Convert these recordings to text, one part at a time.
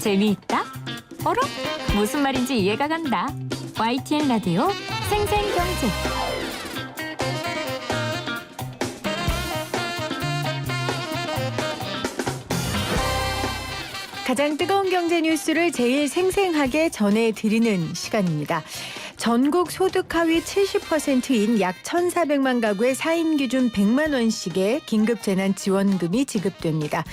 재미있다? 어라? 무슨 말인지 이해가 간다. YTN 라디오 생생경제. 가장 뜨거운 경제 뉴스를 제일 생생하게 전해드리는 시간입니다. 전국 소득 하위 70%인 약 1,400만 가구의 4인 기준 100만 원씩의 긴급 재난 지원금이 지급됩니다.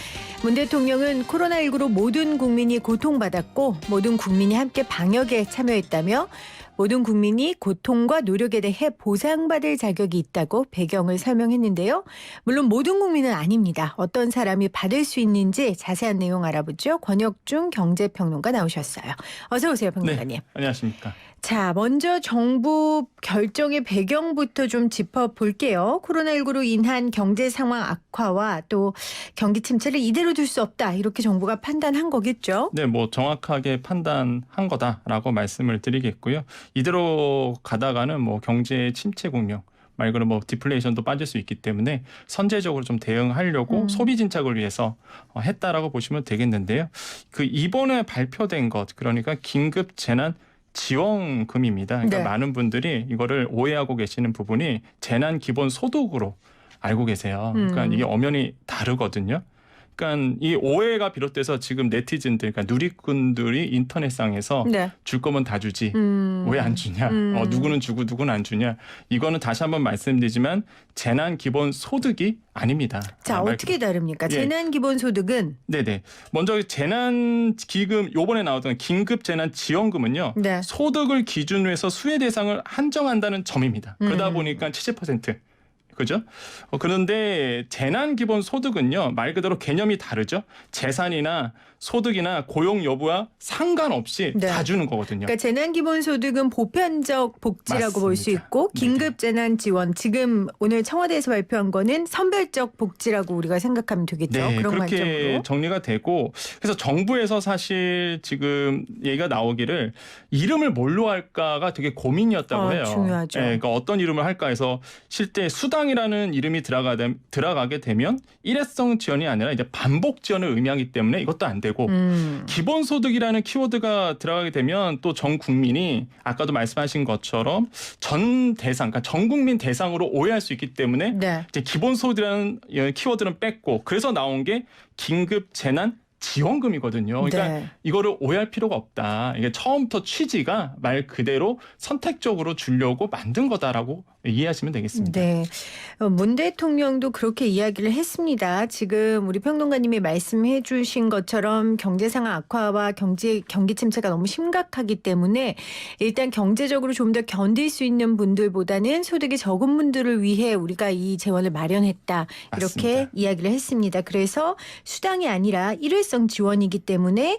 문 대통령은 코로나19로 모든 국민이 고통받았고 모든 국민이 함께 방역에 참여했다며 모든 국민이 고통과 노력에 대해 보상받을 자격이 있다고 배경을 설명했는데요. 물론 모든 국민은 아닙니다. 어떤 사람이 받을 수 있는지 자세한 내용 알아보죠. 권혁중 경제평론가 나오셨어요. 어서 오세요, 평론가님. 네, 안녕하십니까. 자, 먼저 정부 결정의 배경부터 좀 짚어볼게요. 코로나19로 인한 경제 상황 악화와 또 경기 침체를 이대로 둘 수 없다. 이렇게 정부가 판단한 거겠죠? 네, 뭐 정확하게 판단한 거다라고 말씀을 드리겠고요. 이대로 가다가는 뭐 경제 침체 국면, 말 그대로 뭐 디플레이션도 빠질 수 있기 때문에 선제적으로 좀 대응하려고 소비 진작을 위해서 했다라고 보시면 되겠는데요. 그 이번에 발표된 것, 그러니까 긴급 재난 지원금입니다. 그러니까 네. 많은 분들이 이거를 오해하고 계시는 부분이 재난 기본 소득으로 알고 계세요. 그러니까 이게 엄연히 다르거든요. 그러니까 이 오해가 비롯돼서 지금 네티즌들, 그러니까 누리꾼들이 인터넷상에서 네. 줄 거면 다 주지. 왜 안 주냐? 누구는 주고 누구는 안 주냐? 이거는 다시 한번 말씀드리지만 재난 기본 소득이 아닙니다. 자, 어떻게 다릅니까? 예. 재난 기본 소득은 네네. 먼저 재난 기금 요번에 나왔던 긴급 재난 지원금은요. 네. 소득을 기준으로 해서 수혜 대상을 한정한다는 점입니다. 그러다 보니까 70%. 그죠? 그런데 재난 기본 소득은요, 말 그대로 개념이 다르죠. 재산이나 소득이나 고용 여부와 상관없이 네. 다 주는 거거든요. 그러니까 재난 기본 소득은 보편적 복지라고 볼 수 맞습니다. 있고 네네. 긴급 재난 지원 지금 오늘 청와대에서 발표한 거는 선별적 복지라고 우리가 생각하면 되겠죠. 네, 그런 그렇게 관점으로. 정리가 되고 그래서 정부에서 사실 지금 얘기가 나오기를 이름을 뭘로 할까가 되게 고민이었다고 해요. 중요하죠. 네, 그러니까 어떤 이름을 할까 해서 실제 수당이라는 이름이 들어가게 되면 일회성 지원이 아니라 이제 반복 지원을 의미하기 때문에 이것도 안 되고 기본소득이라는 키워드가 들어가게 되면 또 전 국민이 아까도 말씀하신 것처럼 전 대상, 그러니까 전 국민 대상으로 오해할 수 있기 때문에 네. 이제 기본소득이라는 키워드는 뺐고 그래서 나온 게 긴급 재난 지원금이거든요. 그러니까 네. 이거를 오해할 필요가 없다. 이게 처음부터 취지가 말 그대로 선택적으로 주려고 만든 거다라고 이해하시면 되겠습니다. 네. 문 대통령도 그렇게 이야기를 했습니다. 지금 우리 평론가님이 말씀해 주신 것처럼 경제 상황 악화와 경기 침체가 너무 심각하기 때문에 일단 경제적으로 좀 더 견딜 수 있는 분들보다는 소득이 적은 분들을 위해 우리가 이 재원을 마련했다. 이렇게 맞습니다. 이야기를 했습니다. 그래서 수당이 아니라 일회성 지원이기 때문에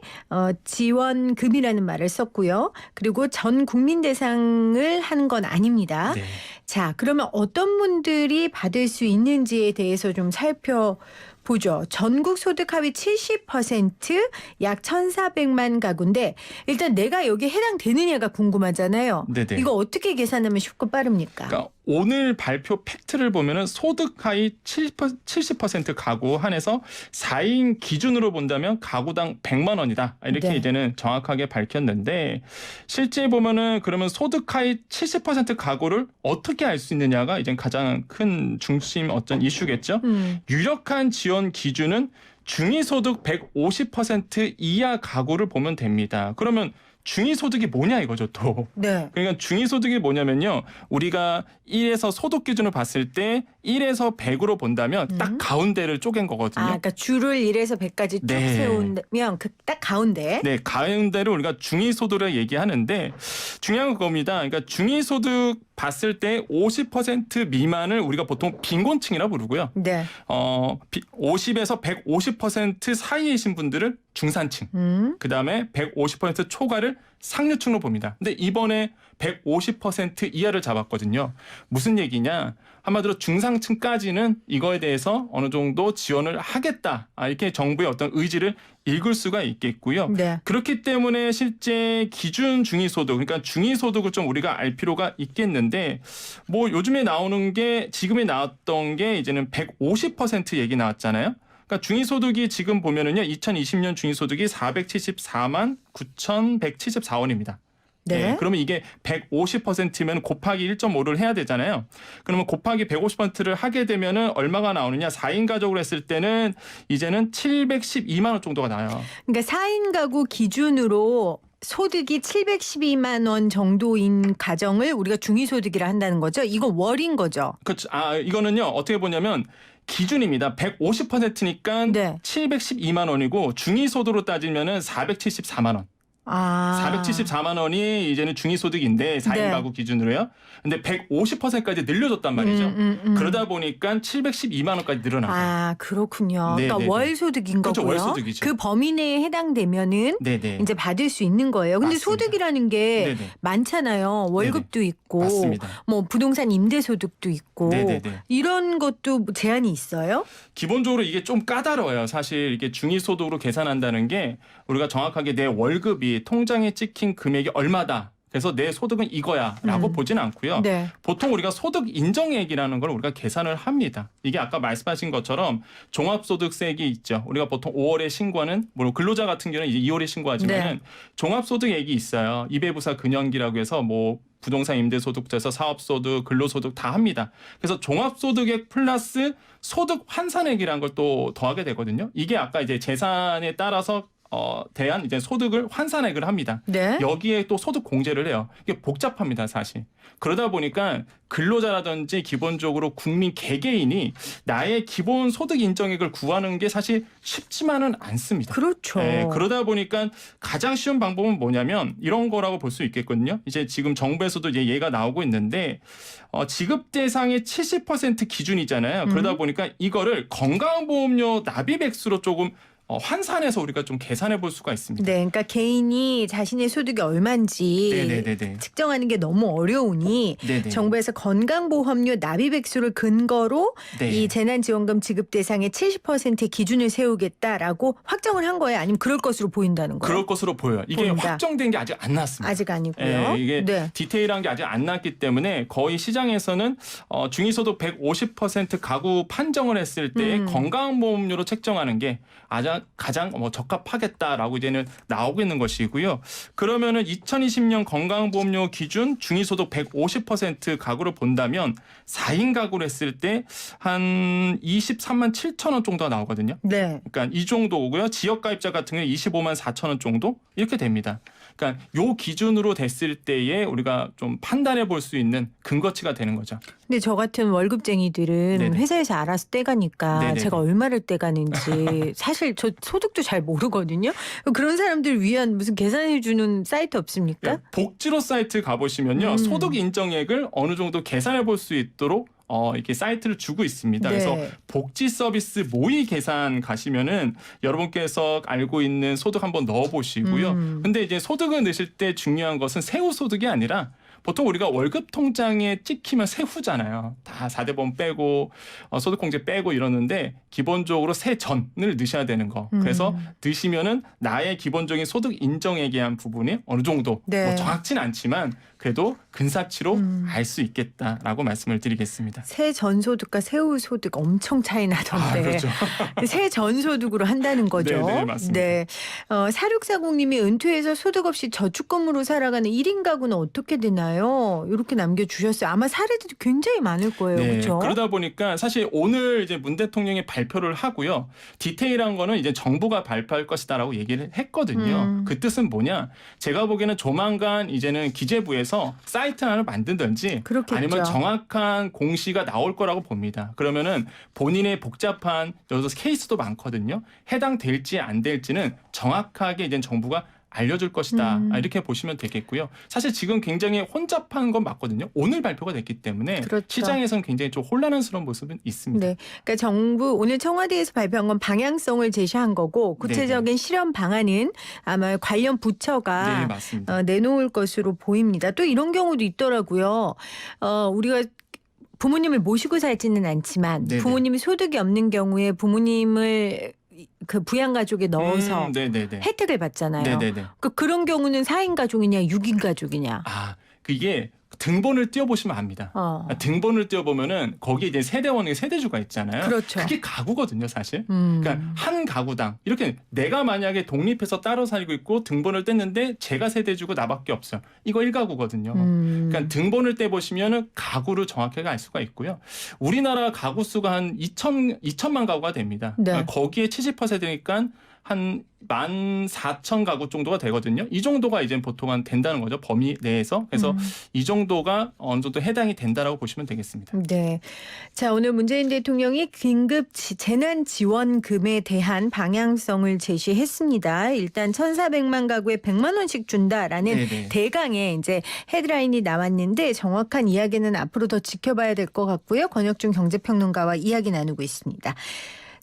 지원금이라는 말을 썼고요. 그리고 전 국민 대상을 한 건 아닙니다. 네. 자, 그러면 어떤 분들이 받을 수 있는지에 대해서 좀 살펴보죠. 전국 소득 하위 70% 약 1,400만 가구인데 일단 내가 여기에 해당되느냐가 궁금하잖아요. 네네. 이거 어떻게 계산하면 쉽고 빠릅니까? 그러니까 오늘 발표 팩트를 보면은 소득 하위 70% 가구 한해서 4인 기준으로 본다면 가구당 100만 원이다. 이렇게 네. 이제는 정확하게 밝혔는데 실제 보면은 그러면 소득 하위 70% 가구를 어떻게 알 수 있느냐가 이제 가장 큰 중심 어떤 이슈겠죠. 유력한 지원 기준은 중위소득 150% 이하 가구를 보면 됩니다. 그러면 중위소득이 뭐냐 이거죠 또. 네. 그러니까 중위소득이 뭐냐면요. 우리가 1에서 소득 기준을 봤을 때 1에서 100으로 본다면 딱 가운데를 쪼갠 거거든요. 그러니까 줄을 1에서 100까지 쭉 네. 세우면 그 딱 가운데. 네, 가운데를 우리가 중위소득을 얘기하는데 중요한 겁니다. 그러니까 중위소득 봤을 때 50% 미만을 우리가 보통 빈곤층이라 부르고요. 네. 50에서 150% 사이이신 분들을 중산층, 그다음에 150% 초과를 상류층으로 봅니다. 근데 이번에 150% 이하를 잡았거든요. 무슨 얘기냐? 한마디로 중상층까지는 이거에 대해서 어느 정도 지원을 하겠다. 이렇게 정부의 어떤 의지를 읽을 수가 있겠고요. 네. 그렇기 때문에 실제 기준 중위소득, 그러니까 중위소득을 좀 우리가 알 필요가 있겠는데 뭐 요즘에 나오는 게 지금에 나왔던 게 이제는 150% 얘기 나왔잖아요. 그러니까 중위소득이 지금 보면은요, 2020년 중위소득이 474만 9,174원입니다. 네. 그러면 이게 150%면 곱하기 1.5를 해야 되잖아요. 그러면 곱하기 150%를 하게 되면은 얼마가 나오느냐? 4인 가족으로 했을 때는 이제는 712만 원 정도가 나와요. 그러니까 4인 가구 기준으로 소득이 712만 원 정도인 가정을 우리가 중위소득이라 한다는 거죠. 이거 월인 거죠. 그렇죠. 이거는요, 어떻게 보냐면 기준입니다. 150%니까 네. 712만 원이고 중위소득으로 따지면은 474만 원. 474만 원이 이제는 중위소득인데 4인 네. 가구 기준으로요. 근데 150%까지 늘려줬단 말이죠. 그러다 보니까 712만 원까지 늘어난 거예요. 그렇군요. 네, 그러니까 네, 네. 월소득인 그렇죠, 거고요. 월소득이죠. 그 범위 내에 해당되면은 네네. 이제 받을 수 있는 거예요. 근데 맞습니다. 소득이라는 게 네네. 많잖아요. 월급도 있고 맞습니다. 뭐 부동산 임대소득도 있고 네네네. 이런 것도 제한이 있어요? 기본적으로 이게 좀 까다로워요. 사실 이게 중위소득으로 계산한다는 게 우리가 정확하게 내 월급이 통장에 찍힌 금액이 얼마다. 그래서 내 소득은 이거야라고 보지는 않고요. 네. 보통 우리가 소득 인정액이라는 걸 우리가 계산을 합니다. 이게 아까 말씀하신 것처럼 종합소득세액이 있죠. 우리가 보통 5월에 신고하는 물론 근로자 같은 경우는 이제 2월에 신고하지만은 네. 종합소득액이 있어요. 이배부사 근연기라고 해서 뭐 부동산 임대소득에서 사업소득, 근로소득 다 합니다. 그래서 종합소득액 플러스 소득 환산액이라는 걸 또 더하게 되거든요. 이게 아까 이제 재산에 따라서 대한 이제 소득을 환산액을 합니다. 네. 여기에 또 소득 공제를 해요. 이게 복잡합니다, 사실. 그러다 보니까 근로자라든지 기본적으로 국민 개개인이 나의 기본 소득 인정액을 구하는 게 사실 쉽지만은 않습니다. 그렇죠. 그러다 보니까 가장 쉬운 방법은 뭐냐면 이런 거라고 볼 수 있겠거든요. 이제 지금 정부에서도 이제 얘가 나오고 있는데 지급 대상의 70% 기준이잖아요. 그러다 보니까 이거를 건강보험료 납입 액수로 조금 환산해서 우리가 좀 계산해 볼 수가 있습니다. 네, 그러니까 개인이 자신의 소득이 얼마인지 네네네네. 측정하는 게 너무 어려우니 네네. 정부에서 건강보험료 납입 액수를 근거로 네. 이 재난지원금 지급 대상의 70%의 기준을 세우겠다라고 확정을 한 거예요? 아니면 그럴 것으로 보인다는 거예요? 그럴 것으로 보여요. 이게 보인다. 확정된 게 아직 안 나왔습니다. 아직 아니고요. 이게 네. 디테일한 게 아직 안 났기 때문에 거의 시장에서는 중위소득 150% 가구 판정을 했을 때 건강보험료로 책정하는 게 가장 적합하겠다라고 이제는 나오고 있는 것이고요. 그러면은 2020년 건강보험료 기준 중위소득 150% 가구를 본다면 4인 가구를 했을 때 한 23만 7천 원 정도가 나오거든요. 네. 그러니까 이 정도고요. 지역가입자 같은 경우는 25만 4천 원 정도 이렇게 됩니다. 그러니까 요 기준으로 됐을 때에 우리가 좀 판단해 볼 수 있는 근거치가 되는 거죠. 근데 저 같은 월급쟁이들은 네네. 회사에서 알아서 떼가니까 네네네. 제가 얼마를 떼가는지 사실 저 소득도 잘 모르거든요. 그런 사람들 위한 무슨 계산해 주는 사이트 없습니까? 복지로 사이트 가보시면요. 소득 인정액을 어느 정도 계산해 볼 수 있도록 이렇게 사이트를 주고 있습니다. 네. 그래서 복지 서비스 모의 계산 가시면은 여러분께서 알고 있는 소득 한번 넣어 보시고요. 근데 이제 소득을 넣으실 때 중요한 것은 세후 소득이 아니라 보통 우리가 월급 통장에 찍히면 세후잖아요. 다 4대보험 빼고 소득공제 빼고 이러는데 기본적으로 세전을 넣으셔야 되는 거. 그래서 넣으시면은 나의 기본적인 소득 인정액에 대한 부분이 어느 정도 네. 뭐 정확치는 않지만 그래도 근사치로 알 수 있겠다라고 말씀을 드리겠습니다. 새 전소득과 세후 소득 엄청 차이 나던데. 그렇죠. 새 전소득으로 한다는 거죠. 네, 맞습니다. 네. 4640님이 은퇴해서 소득 없이 저축금으로 살아가는 1인 가구는 어떻게 되나요? 이렇게 남겨주셨어요. 아마 사례들이 굉장히 많을 거예요. 그렇죠? 그러다 보니까 사실 오늘 이제 문 대통령이 발표를 하고요. 디테일한 거는 이제 정부가 발표할 것이다라고 얘기를 했거든요. 그 뜻은 뭐냐? 제가 보기에는 조만간 이제는 기재부에서 사이트 하나를 만든든지 그렇겠죠. 아니면 정확한 공시가 나올 거라고 봅니다. 그러면은 본인의 복잡한 여기서 케이스도 많거든요. 해당될지 안 될지는 정확하게 이제 정부가 알려줄 것이다. 이렇게 보시면 되겠고요. 사실 지금 굉장히 혼잡한 건 맞거든요. 오늘 발표가 됐기 때문에 그렇죠. 시장에서는 굉장히 좀 혼란스러운 모습은 있습니다. 네. 그러니까 정부 오늘 청와대에서 발표한 건 방향성을 제시한 거고 구체적인 실현 방안은 아마 관련 부처가 네, 맞습니다. 내놓을 것으로 보입니다. 또 이런 경우도 있더라고요. 우리가 부모님을 모시고 살지는 않지만 네네. 부모님이 소득이 없는 경우에 부모님을 그 부양 가족에 넣어서 네네네. 혜택을 받잖아요. 네네네. 그런 경우는 4인 가족이냐 6인 가족이냐. 이게 등본을 띄워보시면 압니다. 등본을 띄워보면은 거기에 이제 세대원의 세대주가 있잖아요. 그렇죠. 그게 가구거든요, 사실. 그러니까 한 가구당 이렇게 내가 만약에 독립해서 따로 살고 있고 등본을 뗐는데 제가 세대주고 나밖에 없어요. 이거 1가구거든요. 그러니까 등본을 떼보시면은 가구를 정확하게 알 수가 있고요. 우리나라 가구 수가 한 2천만 가구가 됩니다. 네. 그러니까 거기에 70%니까 한 14,000가구 정도가 되거든요. 이 정도가 이제 보통 한 된다는 거죠. 범위 내에서. 그래서 이 정도가 어느 정도 해당이 된다라고 보시면 되겠습니다. 네. 자, 오늘 문재인 대통령이 긴급 재난지원금에 대한 방향성을 제시했습니다. 일단 1,400만 가구에 100만 원씩 준다라는 네네. 대강의 이제 헤드라인이 나왔는데 정확한 이야기는 앞으로 더 지켜봐야 될 것 같고요. 권혁중 경제평론가와 이야기 나누고 있습니다.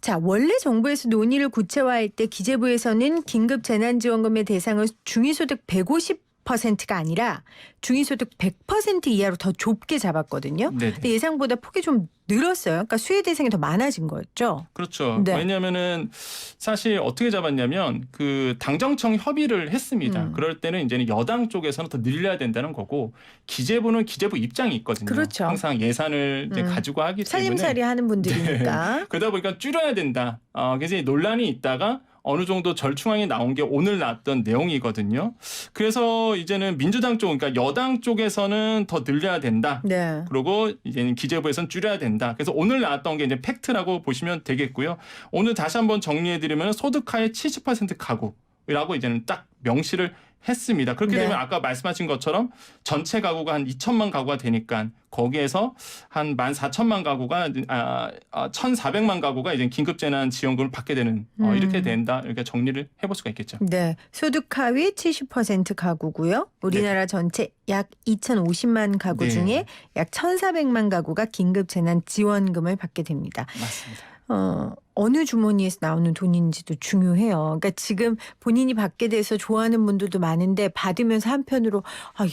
자, 원래 정부에서 논의를 구체화할 때 기재부에서는 긴급 재난지원금의 대상을 중위소득 150%가 아니라 중위소득 100% 이하로 더 좁게 잡았거든요. 네네. 근데 예상보다 폭이 좀 늘었어요. 그러니까 수혜 대상이 더 많아진 거였죠. 그렇죠. 네. 왜냐하면은 사실 어떻게 잡았냐면 그 당정청 협의를 했습니다. 그럴 때는 이제는 여당 쪽에서는 더 늘려야 된다는 거고 기재부는 기재부 입장이 있거든요. 그렇죠. 항상 예산을 이제 가지고 하기 때문에 살림살이 하는 분들이니까. 네. 그러다 보니까 줄여야 된다. 그래서 논란이 있다가 어느 정도 절충안이 나온 게 오늘 나왔던 내용이거든요. 그래서 이제는 민주당 쪽, 그러니까 여당 쪽에서는 더 늘려야 된다. 네. 그리고 이제는 기재부에서는 줄여야 된다. 그래서 오늘 나왔던 게 이제 팩트라고 보시면 되겠고요. 오늘 다시 한번 정리해드리면 소득하의 70% 가구라고 이제는 딱 명시를 했습니다. 그렇게 네. 되면 아까 말씀하신 것처럼 전체 가구가 한 2천만 가구가 되니까 거기에서 한 14,000만 가구가 1,400만 가구가 이제 긴급재난지원금을 받게 되는 이렇게 된다. 이렇게 정리를 해볼 수가 있겠죠. 네. 소득 하위 70% 가구고요. 우리나라 전체 약 2,050만 가구 네. 중에 약 1,400만 가구가 긴급재난지원금을 받게 됩니다. 맞습니다. 어느 주머니에서 나오는 돈인지도 중요해요. 그러니까 지금 본인이 받게 돼서 좋아하는 분들도 많은데 받으면서 한편으로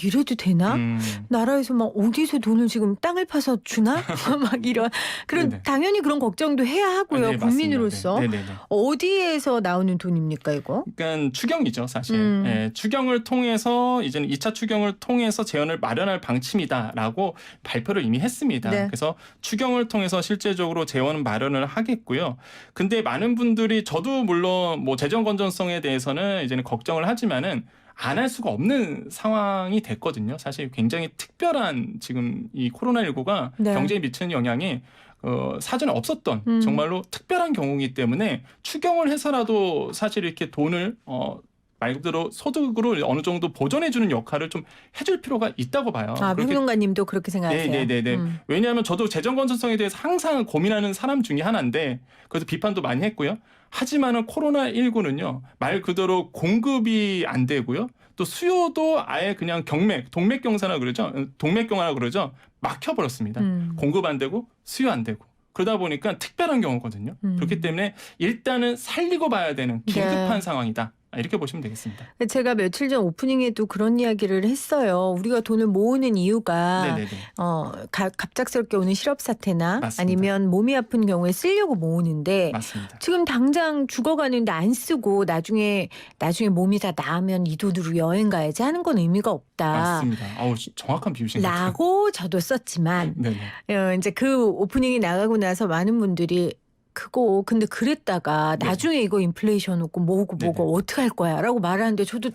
이래도 되나? 나라에서 막 어디서 돈을 지금 땅을 파서 주나? 막 이런 그런 네네. 당연히 그런 걱정도 해야 하고요. 네, 국민으로서. 맞습니다. 네네네. 어디에서 나오는 돈입니까 이거? 그러니까 추경이죠, 사실. 예, 추경을 통해서 이제는 2차 추경을 통해서 재원을 마련할 방침이다라고 발표를 이미 했습니다. 네. 그래서 추경을 통해서 실제적으로 재원 마련을 하겠고요. 근데 많은 분들이 저도 물론 뭐 재정 건전성에 대해서는 이제는 걱정을 하지만은 안 할 수가 없는 상황이 됐거든요. 사실 굉장히 특별한 지금 이 코로나19가 네. 경제에 미치는 영향이 사전에 없었던 정말로 특별한 경우이기 때문에 추경을 해서라도 사실 이렇게 돈을 말 그대로 소득으로 어느 정도 보존해주는 역할을 좀 해줄 필요가 있다고 봐요. 평론가님도 그렇게 생각하세요? 네네네. 왜냐하면 저도 재정 건전성에 대해서 항상 고민하는 사람 중에 하나인데 그래서 비판도 많이 했고요. 하지만은 코로나19는요 말 그대로 공급이 안 되고요. 또 수요도 아예 그냥 동맥경화라 그러죠. 막혀버렸습니다. 공급 안 되고 수요 안 되고. 그러다 보니까 특별한 경우거든요. 그렇기 때문에 일단은 살리고 봐야 되는 긴급한 상황이다. 이렇게 보시면 되겠습니다. 제가 며칠 전 오프닝에도 그런 이야기를 했어요. 우리가 돈을 모으는 이유가 네네네. 갑작스럽게 오는 실업 사태나 맞습니다. 아니면 몸이 아픈 경우에 쓰려고 모으는데 맞습니다. 지금 당장 죽어가는데 안 쓰고 나중에 몸이 다 나으면 이 돈으로 여행 가야지 하는 건 의미가 없다. 맞습니다. 정확한 비유신 것 같아요. 라고 저도 썼지만 네네. 이제 그 오프닝이 나가고 나서 많은 분들이 근데 그랬다가 나중에 이거 인플레이션 오고 뭐고 어떻게 할 거야 라고 말하는데 저도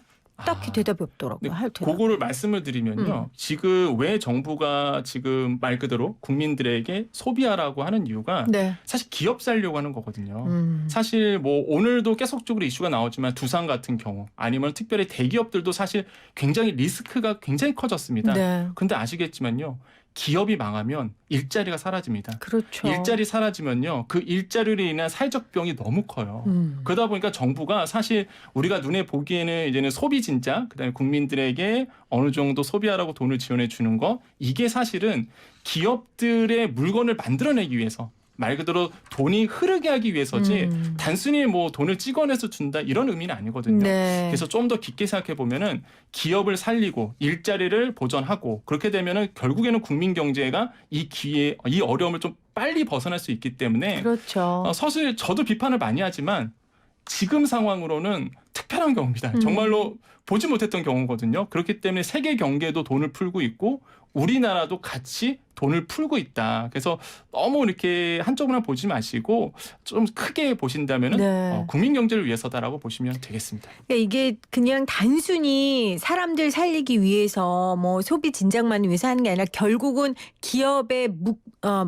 딱히 대답이 없더라고요. 할 대답. 그거를 말씀을 드리면요. 지금 왜 정부가 지금 말 그대로 국민들에게 소비하라고 하는 이유가 사실 기업 살려고 하는 거거든요. 사실 뭐 오늘도 계속적으로 이슈가 나오지만 두산 같은 경우 아니면 특별히 대기업들도 사실 굉장히 리스크가 굉장히 커졌습니다. 그런데 아시겠지만요. 기업이 망하면 일자리가 사라집니다. 그렇죠. 일자리 사라지면요. 그 일자리로 인한 사회적 병이 너무 커요. 그러다 보니까 정부가 사실 우리가 눈에 보기에는 이제는 소비 진짜 그다음에 국민들에게 어느 정도 소비하라고 돈을 지원해 주는 거 이게 사실은 기업들의 물건을 만들어내기 위해서 말 그대로 돈이 흐르게 하기 위해서지 단순히 뭐 돈을 찍어내서 준다 이런 의미는 아니거든요. 그래서 좀 더 깊게 생각해 보면은 기업을 살리고 일자리를 보전하고 그렇게 되면은 결국에는 국민 경제가 이 어려움을 좀 빨리 벗어날 수 있기 때문에 그렇죠. 사실 저도 비판을 많이 하지만 지금 상황으로는 특별한 경우입니다. 정말로 보지 못했던 경우거든요. 그렇기 때문에 세계 경제도 돈을 풀고 있고 우리나라도 같이 돈을 풀고 있다. 그래서 너무 이렇게 한쪽으로만 보지 마시고 좀 크게 보신다면은 네. 국민 경제를 위해서다라고 보시면 되겠습니다. 그러니까 이게 그냥 단순히 사람들 살리기 위해서 뭐 소비 진작만 위해서 하는 게 아니라 결국은 기업의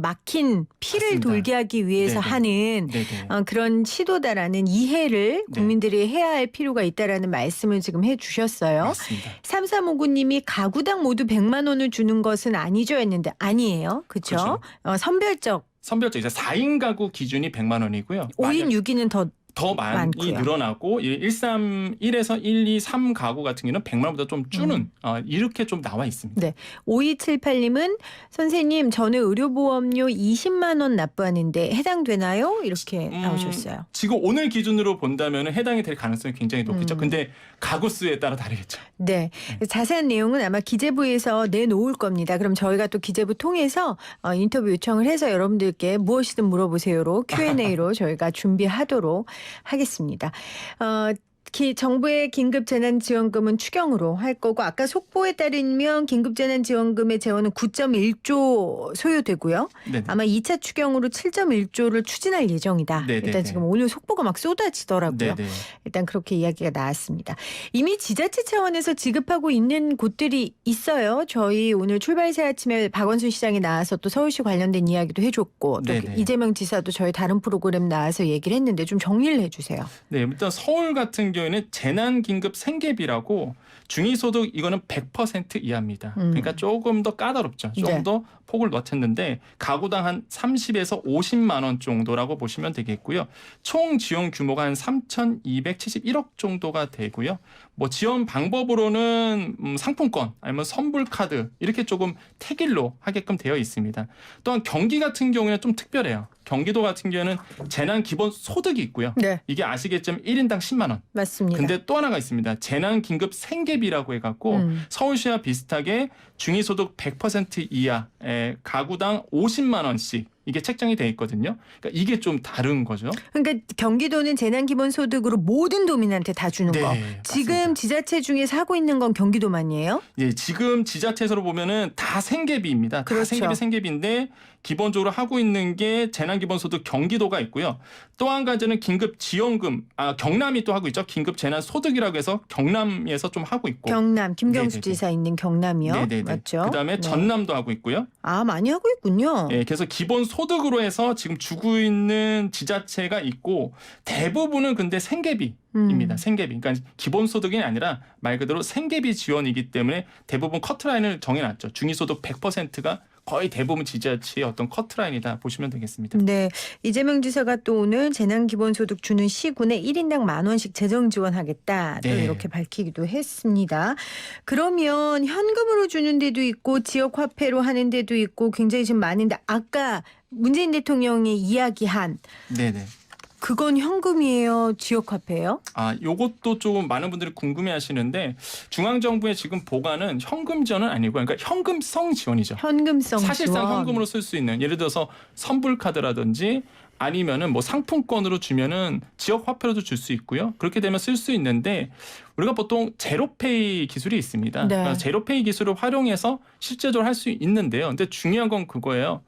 막힌 피를 맞습니다. 돌게 하기 위해서 네네. 하는 네네. 그런 시도다라는 이해를 네. 국민들이 해야 할 필요가 있다라는 말씀을 지금 해주셨어요. 맞습니다. 3359님이 가구당 모두 100만 원을 주는 것은 아니죠 했는데 아니에요. 그렇죠? 선별적 선별적 이제 4인 가구 기준이 100만 원이고요. 5인 6인은 더 많이 많고요. 늘어나고 131에서 1, 2, 3 가구 같은 경우는 100만 원보다 좀 주는 이렇게 좀 나와 있습니다. 네. 5278님은 선생님 저는 의료보험료 20만 원 납부하는데 해당되나요? 이렇게 나오셨어요. 지금 오늘 기준으로 본다면 해당이 될 가능성이 굉장히 높겠죠. 근데 가구 수에 따라 다르겠죠. 네. 자세한 내용은 아마 기재부에서 내놓을 겁니다. 그럼 저희가 또 기재부 통해서 인터뷰 요청을 해서 여러분들께 무엇이든 물어보세요로 Q&A로 저희가 준비하도록 하겠습니다. 정부의 긴급재난지원금은 추경으로 할 거고 아까 속보에 따르면 긴급재난지원금의 재원은 9.1조 소요되고요. 네네. 아마 2차 추경으로 7.1조를 추진할 예정이다. 네네네. 일단 지금 오늘 속보가 막 쏟아지더라고요. 네네. 일단 그렇게 이야기가 나왔습니다. 이미 지자체 차원에서 지급하고 있는 곳들이 있어요. 저희 오늘 출발새 아침에 박원순 시장이 나와서 또 서울시 관련된 이야기도 해줬고 또 네네. 이재명 지사도 저희 다른 프로그램 나와서 얘기를 했는데 좀 정리를 해주세요. 네, 일단 서울 같은 경우에는 재난긴급 생계비라고 중위소득 이거는 100% 이하입니다. 그러니까 조금 더 까다롭죠. 좀 네. 더 폭을 넓혔는데 가구당 한 30에서 50만 원 정도라고 보시면 되겠고요. 총 지원 규모가 한 3,271억 정도가 되고요. 뭐 지원 방법으로는 상품권 아니면 선불카드 이렇게 조금 택일로 하게끔 되어 있습니다. 또한 경기 같은 경우에는 좀 특별해요. 경기도 같은 경우에는 재난 기본 소득이 있고요. 네, 이게 아시겠지만 1인당 10만 원. 맞습니다. 근데 또 하나가 있습니다. 재난 긴급 생계비라고 해갖고 서울시와 비슷하게 중위소득 100% 이하의 가구당 50만 원씩 이게 책정이 돼 있거든요. 그러니까 이게 좀 다른 거죠. 그러니까 경기도는 재난기본소득으로 모든 도민한테 다 주는 네, 거. 맞습니다. 지금 지자체 중에서 하고 있는 건 경기도만이에요? 예, 지금 지자체에서로 보면은 다 생계비입니다. 그렇죠. 다 생계비인데 기본적으로 하고 있는 게 재난기본소득 경기도가 있고요. 또 한 가지는 긴급지원금, 경남이 또 하고 있죠. 긴급재난소득이라고 해서 경남에서 좀 하고 있고. 경남 김경수 네네네. 지사 있는 경남이요. 네네네. 맞죠? 그다음에 네. 전남도 하고 있고요. 아, 많이 하고 있군요. 예, 그래서 기본 소득으로 해서 지금 주고 있는 지자체가 있고 대부분은 근데 생계비입니다. 생계비. 그러니까 기본 소득이 아니라 말 그대로 생계비 지원이기 때문에 대부분 커트라인을 정해놨죠. 중위소득 100%가 거의 대부분 지자체의 어떤 커트라인이다 보시면 되겠습니다. 네, 이재명 지사가 또 오늘 재난기본소득 주는 시군에 1인당 10,000원씩 재정 지원하겠다. 또 네. 이렇게 밝히기도 했습니다. 그러면 현금으로 주는 데도 있고 지역화폐로 하는 데도 있고 굉장히 지금 많은데 아까 문재인 대통령이 이야기한 네네. 그건 현금이에요? 지역화폐예요? 요것도 조금 많은 분들이 궁금해하시는데 중앙정부의 지금 보관은 현금 지원은 아니고 그러니까 현금성 지원이죠. 현금성 사실상 지원. 현금으로 쓸 수 있는 예를 들어서 선불카드라든지 아니면은 뭐 상품권으로 주면은 지역 화폐로도 줄 수 있고요. 그렇게 되면 쓸 수 있는데 우리가 보통 제로페이 기술이 있습니다. 네. 그러니까 제로페이 기술을 활용해서 실제적으로 할 수 있는데요. 근데 중요한 건 그거예요.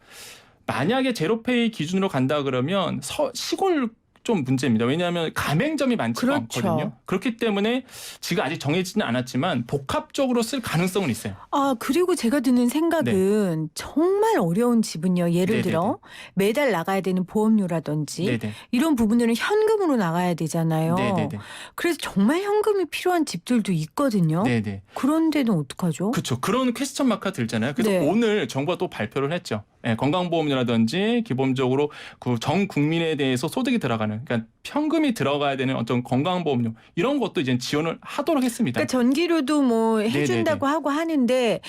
만약에 제로페이 기준으로 간다 그러면 시골 좀 문제입니다. 왜냐하면 가맹점이 많지가 그렇죠. 않거든요. 그렇기 때문에 지금 아직 정해지는 않았지만 복합적으로 쓸 가능성은 있어요. 그리고 제가 드는 생각은 정말 어려운 집은요. 예를 네네네. 들어 매달 나가야 되는 보험료라든지 네네. 이런 부분들은 현금으로 나가야 되잖아요. 네네네. 그래서 정말 현금이 필요한 집들도 있거든요. 네네. 그런 데는 어떡하죠? 그렇죠. 그런 퀘스천 마크가 들잖아요. 그래서 네. 오늘 정부가 또 발표를 했죠. 예, 건강보험료라든지 기본적으로 그 전 국민에 대해서 소득이 들어가는 그러니까 현금이 들어가야 되는 어떤 건강보험료 이런 것도 이제 지원을 하도록 했습니다. 그러니까 전기료도 뭐 해준다고 네네네. 하고 하는데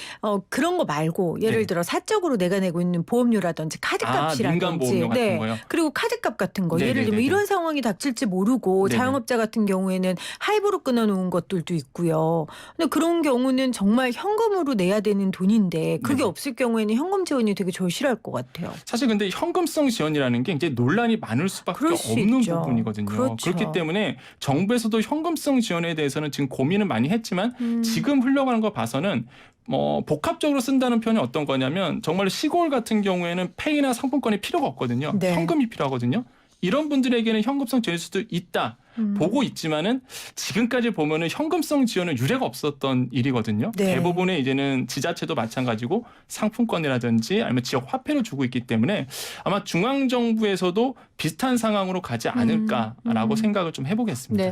그런 거 말고 예를 네. 들어 사적으로 내가 내고 있는 보험료라든지 카드값이라든지 민간보험료 같은 거요. 그리고 카드값 같은 거 예를 들면 네네네네. 이런 상황이 닥칠지 모르고 네네. 자영업자 같은 경우에는 할부로 끊어놓은 것들도 있고요. 근데 그런 경우는 정말 현금으로 내야 되는 돈인데 그게 네네. 없을 경우에는 현금 지원이 되게 절실한 필요할 것 같아요. 사실 근데 현금성 지원이라는 게 이제 논란이 많을 수밖에 그럴 수 없는 있죠. 부분이거든요. 그렇죠. 그렇기 때문에 정부에서도 현금성 지원에 대해서는 지금 고민을 많이 했지만 지금 흘러가는 거 봐서는 복합적으로 쓴다는 표현이 어떤 거냐면 정말 시골 같은 경우에는 페이나 상품권이 필요가 없거든요. 네. 현금이 필요하거든요. 이런 분들에게는 현금성 지원일 수도 있다. 보고 있지만은 지금까지 보면은 현금성 지원은 유례가 없었던 일이거든요. 네. 대부분의 이제는 지자체도 마찬가지고 상품권이라든지 아니면 지역 화폐로 주고 있기 때문에 아마 중앙 정부에서도 비슷한 상황으로 가지 않을까라고 생각을 좀 해보겠습니다. 네.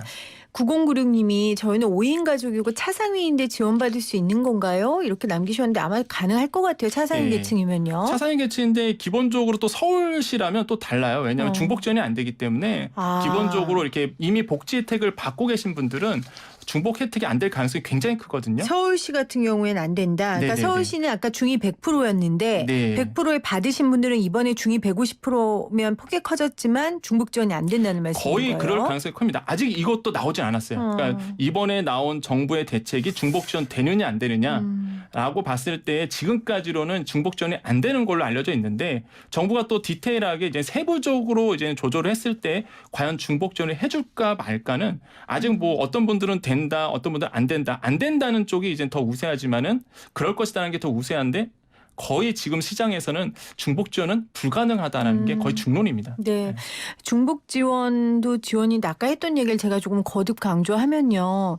9096님이 저희는 5인 가족이고 차상위인데 지원받을 수 있는 건가요? 이렇게 남기셨는데 아마 가능할 것 같아요. 차상위 네. 계층이면요. 차상위 계층인데 기본적으로 또 서울시라면 또 달라요. 왜냐하면 중복 지원이 안 되기 때문에 기본적으로 이렇게 이미 복지 혜택을 받고 계신 분들은 중복 혜택이 안 될 가능성이 굉장히 크거든요. 서울시 같은 경우에는 안 된다. 그러니까 네네네. 서울시는 아까 중위 100%였는데 네. 100%에 받으신 분들은 이번에 중위 150%면 폭이 커졌지만 중복 지원이 안 된다는 말씀인 거의 거예요. 그럴 가능성이 큽니다. 아직 이것도 나오지 않았어요. 그러니까 이번에 나온 정부의 대책이 중복 지원 되느냐 안 되느냐라고 봤을 때 지금까지로는 중복 지원이 안 되는 걸로 알려져 있는데 정부가 또 디테일하게 이제 세부적으로 이제 조절을 했을 때 과연 중복 지원을 해줄까 말까는 아직 뭐 어떤 분들은 된다, 어떤 분들은 안 된다. 안 된다는 쪽이 이제 더 우세하지만은 그럴 것이라는 게 더 우세한데 거의 지금 시장에서는 중복 지원은 불가능하다는 게 거의 중론입니다. 네. 중복 지원도 지원인데 아까 했던 얘기를 제가 조금 거듭 강조하면요.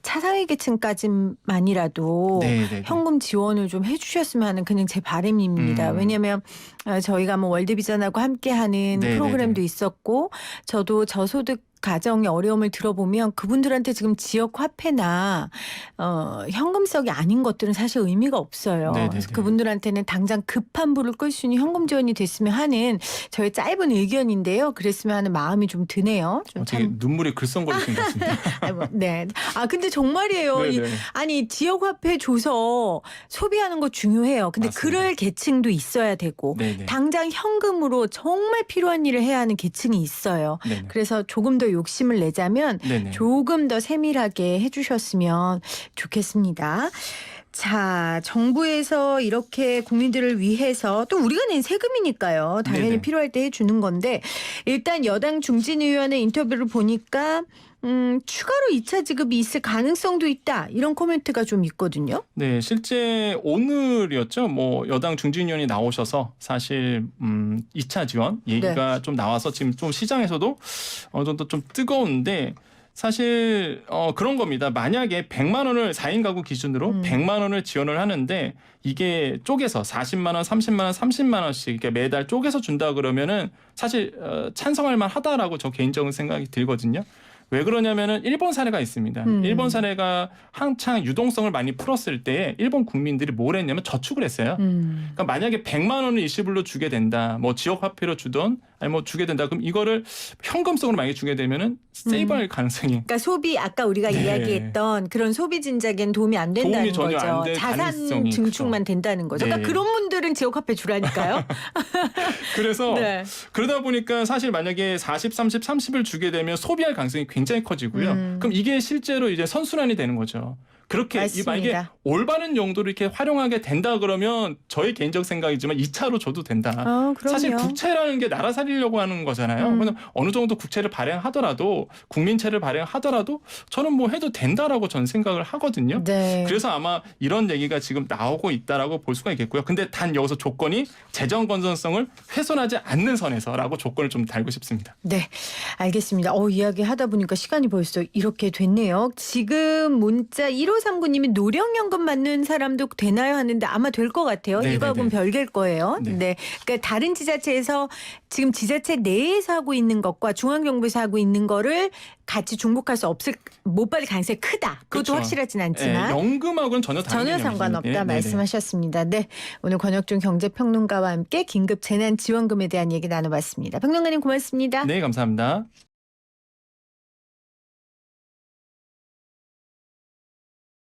차상위 계층까지만이라도 네네네. 현금 지원을 좀 해주셨으면 하는 그냥 제 바람입니다. 왜냐하면 저희가 뭐 월드비전하고 함께하는 네네네. 프로그램도 있었고 저도 저소득 가정의 어려움을 들어보면 그분들한테 지금 지역 화폐나 현금성이 아닌 것들은 사실 의미가 없어요. 네네네. 그래서 그분들한테는 당장 급한 불을 끌 수 있는 현금 지원이 됐으면 하는 저의 짧은 의견인데요. 그랬으면 하는 마음이 좀 드네요. 좀 되게 눈물이 글썽거리신 것 같습니다. 네. 아 근데 정말이에요. 네네. 아니 지역 화폐 줘서 소비하는 거 중요해요. 근데 맞습니다. 그럴 계층도 있어야 되고 네네. 당장 현금으로 정말 필요한 일을 해야 하는 계층이 있어요. 네네. 그래서 조금 더 욕심을 내자면 네네. 조금 더 세밀하게 해주셨으면 좋겠습니다. 자, 정부에서 이렇게 국민들을 위해서 또 우리가 낸 세금이니까요. 당연히 네네. 필요할 때 해주는 건데 일단 여당 중진의원의 인터뷰를 보니까 추가로 2차 지급이 있을 가능성도 있다. 이런 코멘트가 좀 있거든요. 네, 실제 오늘이었죠. 뭐 여당 중진위원이 나오셔서 사실 2차 지원 얘기가 좀 나와서 지금 좀 시장에서도 어느 정도 좀 뜨거운데 사실 그런 겁니다. 만약에 100만 원을 4인 가구 기준으로 100만 원을 지원을 하는데 이게 쪼개서 40만 원, 30만 원, 30만 원씩 이렇게 매달 쪼개서 준다 그러면은 사실 찬성할 만하다라고 저 개인적인 생각이 들거든요. 왜 그러냐면은 일본 사례가 있습니다. 일본 사례가 한창 유동성을 많이 풀었을 때 일본 국민들이 뭘 했냐면 저축을 했어요. 그러니까 만약에 100만 원을 일시불로 주게 된다. 뭐 지역 화폐로 주던 아니 뭐 주게 된다. 그럼 이거를 현금성으로 만약에 주게 되면은 세이브할 가능성이 그러니까 소비 아까 우리가 네. 이야기했던 그런 소비 진작엔 도움이 안 된다는 도움이 전혀 거죠. 안될 자산 가능성이 증축만 크죠. 된다는 거죠. 네. 그러니까 그런 분들은 지역화폐 주라니까요. 그래서 네. 그러다 보니까 사실 만약에 40, 30, 30을 주게 되면 소비할 가능성이 굉장히 커지고요. 그럼 이게 실제로 이제 선순환이 되는 거죠. 그렇게 맞습니다. 만약에 올바른 용도로 이렇게 활용하게 된다 그러면 저의 개인적 생각이지만 2차로 줘도 된다. 그럼요. 사실 국채라는 게 나라 살리려고 하는 거잖아요. 그래서 어느 정도 국채를 발행하더라도 국민채를 발행하더라도 저는 뭐 해도 된다라고 전 생각을 하거든요. 네. 그래서 아마 이런 얘기가 지금 나오고 있다라고 볼 수가 있겠고요. 근데 단 여기서 조건이 재정 건전성을 훼손하지 않는 선에서라고 조건을 좀 달고 싶습니다. 네, 알겠습니다. 이야기 하다 보니까 시간이 벌써 이렇게 됐네요. 지금 문자 1539님이 노령연금 받는 사람도 되나요 하는데 아마 될 것 같아요. 네네네. 이거하고는 별개일 거예요. 네. 네. 그러니까 다른 지자체에서 지금 지자체 내에서 하고 있는 것과 중앙정부에서 하고 있는 거를 같이 중복할 수 없을 못 받을 가능성이 크다. 그것도 그렇죠. 확실하진 않지만. 네, 연금하고는 전혀 다른 전혀 개념이죠. 상관없다 네, 네, 네. 말씀하셨습니다. 네, 오늘 권혁준 경제평론가와 함께 긴급 재난지원금에 대한 얘기 나눠봤습니다. 평론가님 고맙습니다. 네, 감사합니다.